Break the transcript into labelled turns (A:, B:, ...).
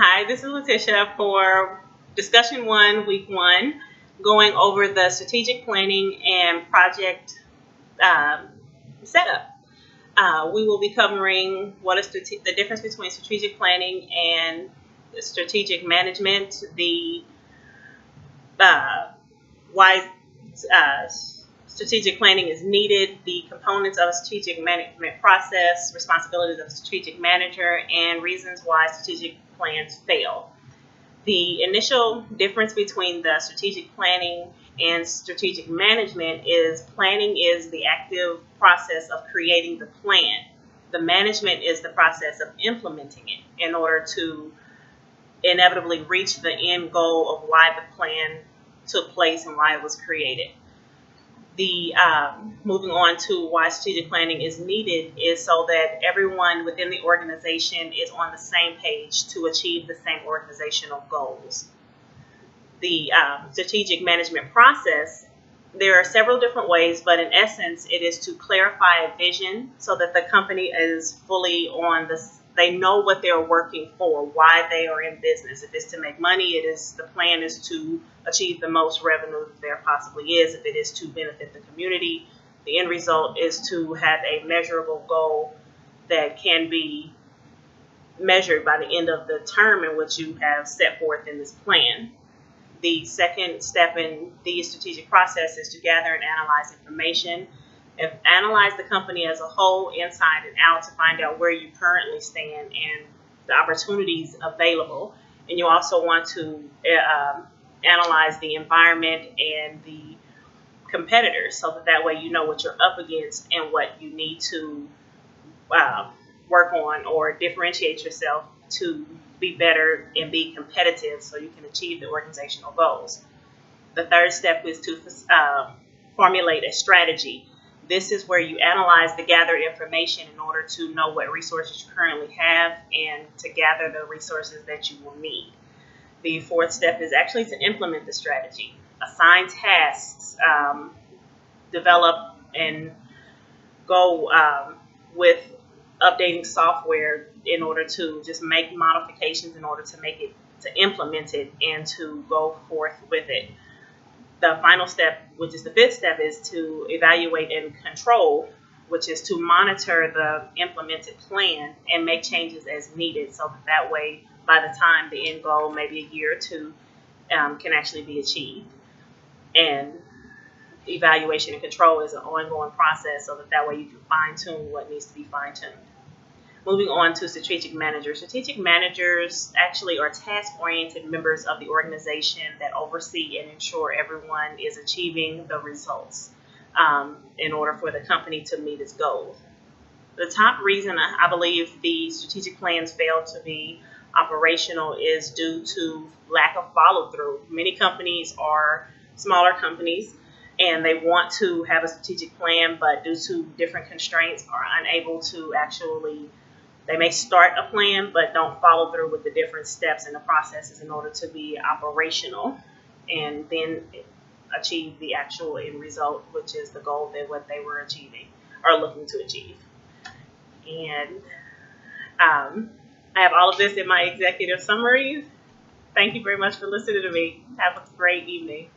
A: Hi, this is Letitia for discussion one, week one, going over the strategic planning and project um, setup. We will be covering what is the difference between strategic planning and strategic management, the why strategic planning is needed, the components of a strategic management process, responsibilities of a strategic manager, and reasons why strategic plans fail. The initial difference between the strategic planning and strategic management is planning is the active process of creating the plan. The management is the process of implementing it in order to inevitably reach the end goal of why the plan took place and why it was created. The moving on to why strategic planning is needed is so that everyone within the organization is on the same page to achieve the same organizational goals. The strategic management process, there are several different ways, but in essence, it is to clarify a vision so that the company is fully on they know what they're working for, why they are in business. If it's to make money, the plan is to achieve the most revenue that there possibly is. If it is to benefit the community, the end result is to have a measurable goal that can be measured by the end of the term in which you have set forth in this plan. The second step in the strategic process is to gather and analyze information. Analyze the company as a whole, inside and out, to find out where you currently stand and the opportunities available. And you also want to analyze the environment and the competitors so that way you know what you're up against and what you need to work on or differentiate yourself to be better and be competitive so you can achieve the organizational goals. The third step is to formulate a strategy. This is where you analyze the gathered information in order to know what resources you currently have and to gather the resources that you will need. The fourth step is actually to implement the strategy. Assign tasks, develop and go with updating software in order to just make modifications in order to implement it and to go forth with it. The final step, which is the fifth step, is to evaluate and control, which is to monitor the implemented plan and make changes as needed so that way by the time the end goal, maybe a year or two, can actually be achieved. And evaluation and control is an ongoing process so that way you can fine-tune what needs to be fine-tuned. Moving on to strategic managers. Strategic managers actually are task-oriented members of the organization that oversee and ensure everyone is achieving the results in order for the company to meet its goals. The top reason I believe the strategic plans fail to be operational is due to lack of follow-through. Many companies are smaller companies and they want to have a strategic plan, but due to different constraints are unable to actually. They may start a plan, but don't follow through with the different steps and the processes in order to be operational and then achieve the actual end result, which is the goal that what they were achieving or looking to achieve. And I have all of this in my executive summaries. Thank you very much for listening to me. Have a great evening.